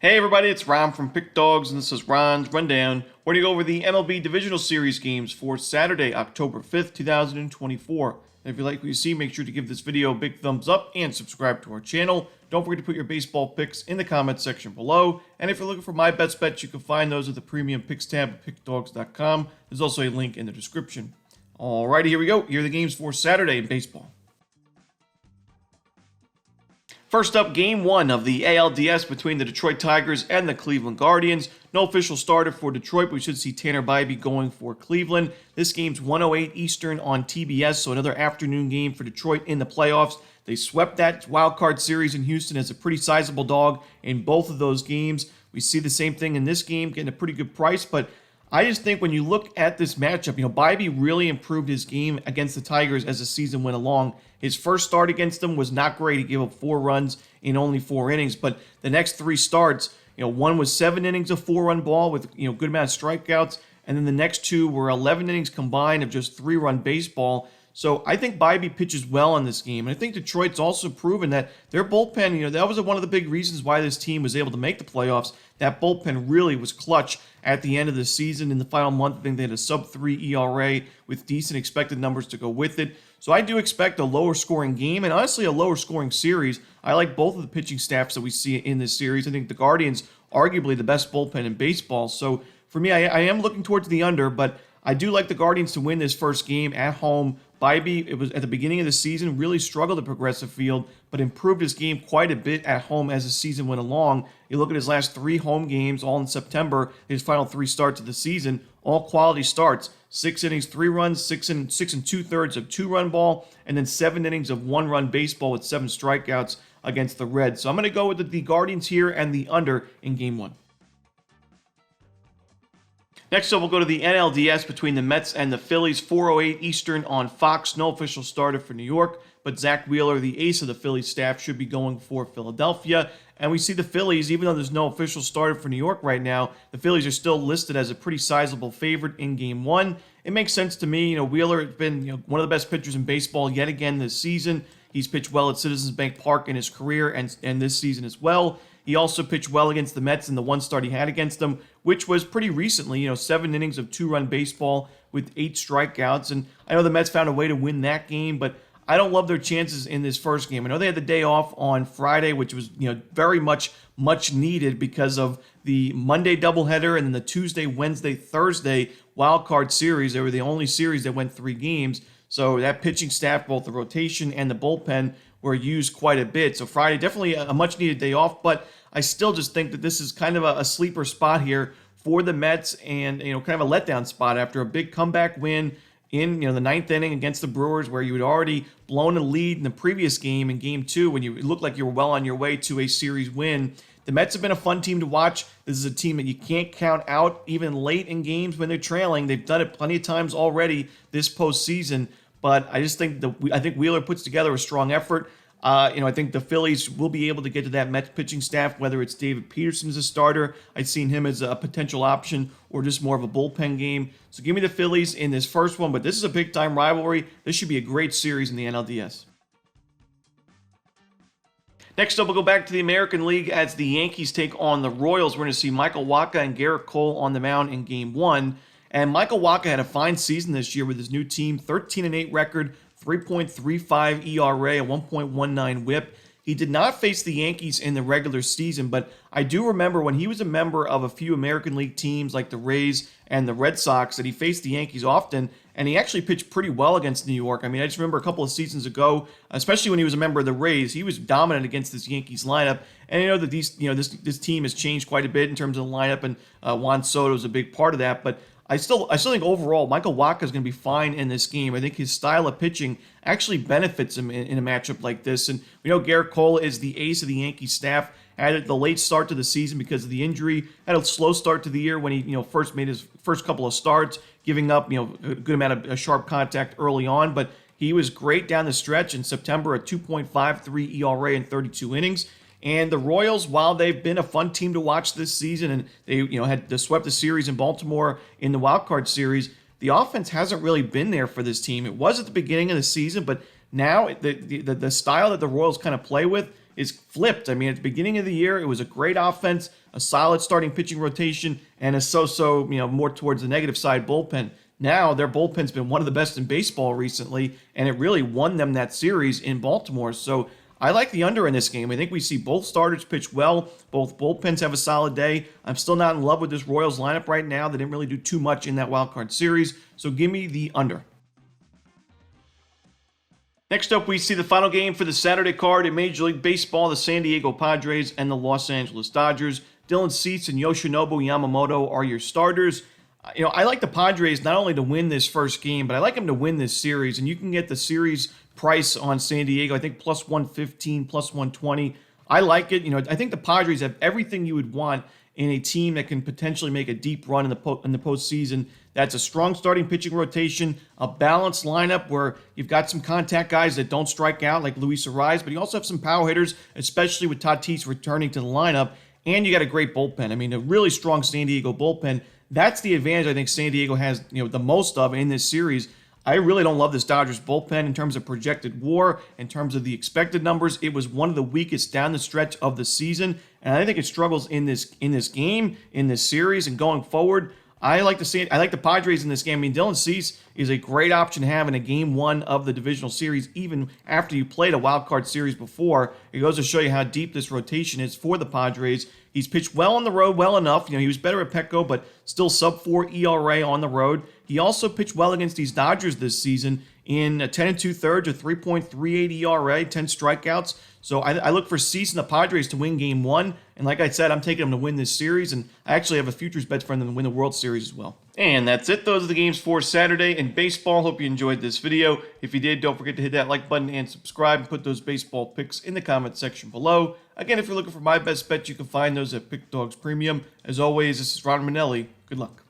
Hey everybody, it's Ron from Pick Dawgz, and this is Ron's Rundown. We're going to go over the MLB Divisional Series games for Saturday, October 5th, 2024. And if you like what you see, make sure to give this video a big thumbs up and subscribe to our channel. Don't forget to put your baseball picks in the comments section below. And if you're looking for my best bets, you can find those at the Premium Picks tab at Pickdawgz.com. There's also a link in the description. Alrighty, here we go. Here are the games for Saturday in baseball. First up, Game 1 of the ALDS between the Detroit Tigers and the Cleveland Guardians. No official starter for Detroit, but we should see Tanner Bybee going for Cleveland. This game's 1:08 Eastern on TBS, so another afternoon game for Detroit in the playoffs. They swept that wild card series in Houston as a pretty sizable dog in both of those games. We see the same thing in this game, getting a pretty good price, but I just think when you look at this matchup, Bybee really improved his game against the Tigers as the season went along. His first start against them was not great. He gave up 4 runs in only 4 innings, but the next 3 starts, one was 7 innings of 4-run ball with, good amount of strikeouts, and then the next 2 were 11 innings combined of just 3-run baseball. So I think Bybee pitches well in this game. And I think Detroit's also proven that their bullpen, that was one of the big reasons why this team was able to make the playoffs. That bullpen really was clutch at the end of the season. In the final month, I think they had a sub-3 ERA with decent expected numbers to go with it. So I do expect a lower scoring game and honestly a lower scoring series. I like both of the pitching staffs that we see in this series. I think the Guardians, arguably the best bullpen in baseball. So for me, I am looking towards the under, but I do like the Guardians to win this first game at home. Bybee, it was at the beginning of the season, really struggled at Progressive Field, but improved his game quite a bit at home as the season went along. You look at his last 3 home games, all in September, his final 3 starts of the season, all quality starts. 6 innings, 3 runs, 6 and 2/3 of 2-run ball, and then 7 innings of 1-run baseball with 7 strikeouts against the Reds. So I'm going to go with the Guardians here and the under in Game 1. Next up, we'll go to the NLDS between the Mets and the Phillies, 4:08 Eastern on Fox. No official starter for New York, but Zach Wheeler, the ace of the Phillies staff, should be going for Philadelphia. And we see the Phillies, even though there's no official starter for New York right now, the Phillies are still listed as a pretty sizable favorite in Game 1. It makes sense to me. Wheeler has been one of the best pitchers in baseball yet again this season. He's pitched well at Citizens Bank Park in his career and this season as well. He also pitched well against the Mets in the one start he had against them, which was pretty recently, 7 innings of 2-run baseball with 8 strikeouts. And I know the Mets found a way to win that game, but I don't love their chances in this first game. I know they had the day off on Friday, which was, very much needed because of the Monday doubleheader and then the Tuesday, Wednesday, Thursday wild card series. They were the only series that went 3 games. So that pitching staff, both the rotation and the bullpen, were used quite a bit. So Friday, definitely a much-needed day off, but I still just think that this is kind of a sleeper spot here for the Mets and, kind of a letdown spot after a big comeback win in, the 9th inning against the Brewers where you had already blown a lead in the previous game in Game 2 when it looked like you were well on your way to a series win. The Mets have been a fun team to watch. This is a team that you can't count out even late in games when they're trailing. They've done it plenty of times already this postseason. But I just think I think Wheeler puts together a strong effort. I think the Phillies will be able to get to that Mets pitching staff, whether it's David Peterson as a starter. I've seen him as a potential option or just more of a bullpen game. So give me the Phillies in this first one, but this is a big-time rivalry. This should be a great series in the NLDS. Next up, we'll go back to the American League as the Yankees take on the Royals. We're going to see Michael Wacha and Garrett Cole on the mound in Game 1. And Michael Wacha had a fine season this year with his new team, 13-8 record, 3.35 ERA, a 1.19 whip. He did not face the Yankees in the regular season, but I do remember when he was a member of a few American League teams like the Rays and the Red Sox that he faced the Yankees often, and he actually pitched pretty well against New York. I mean, I just remember a couple of seasons ago, especially when he was a member of the Rays, he was dominant against this Yankees lineup. And I know that this team has changed quite a bit in terms of the lineup, and Juan Soto is a big part of that, but I still think overall Michael Wacha is going to be fine in this game. I think his style of pitching actually benefits him in a matchup like this. And we know Garrett Cole is the ace of the Yankees staff. Had the late start to the season because of the injury. Had a slow start to the year when he first made his first couple of starts, giving up a good amount of sharp contact early on. But he was great down the stretch in September, a 2.53 ERA in 32 innings. And the Royals, while they've been a fun team to watch this season, and they had swept the series in Baltimore in the wild card series, the offense hasn't really been there for this team. It was at the beginning of the season, but now the style that the Royals kind of play with is flipped. I mean, at the beginning of the year, it was a great offense, a solid starting pitching rotation and a so-so, more towards the negative side bullpen. Now their bullpen's been one of the best in baseball recently, and it really won them that series in Baltimore. So I like the under in this game. I think we see both starters pitch well. Both bullpens have a solid day. I'm still not in love with this Royals lineup right now. They didn't really do too much in that wild card series. So give me the under. Next up, we see the final game for the Saturday card in Major League Baseball, the San Diego Padres and the Los Angeles Dodgers. Dylan Cease and Yoshinobu Yamamoto are your starters. I like the Padres not only to win this first game, but I like them to win this series. And you can get the series price on San Diego, I think plus 115, plus 120. I like it. I think the Padres have everything you would want in a team that can potentially make a deep run in the postseason. That's a strong starting pitching rotation, a balanced lineup where you've got some contact guys that don't strike out like Luis Arraez, but you also have some power hitters, especially with Tatis returning to the lineup, and you got a great bullpen. I mean, a really strong San Diego bullpen. That's the advantage I think San Diego has, the most of in this series. I really don't love this Dodgers bullpen in terms of projected WAR, in terms of the expected numbers. It was one of the weakest down the stretch of the season, and I think it struggles in this game, in this series, and going forward. I like the Padres in this game. I mean, Dylan Cease is a great option to have in a game one of the divisional series, even after you played a wild card series before. It goes to show you how deep this rotation is for the Padres. He's pitched well on the road, well enough. He was better at Petco, but still sub-4 ERA on the road. He also pitched well against these Dodgers this season in a 10 2/3, a 3.38 ERA, 10 strikeouts. So I look for Cease and the Padres to win game one. And like I said, I'm taking them to win this series. And I actually have a futures bet for them to win the World Series as well. And that's it. Those are the games for Saturday in baseball. Hope you enjoyed this video. If you did, don't forget to hit that like button and subscribe and put those baseball picks in the comment section below. Again, if you're looking for my best bet, you can find those at Pickdawgz Premium. As always, this is Romanelli. Good luck.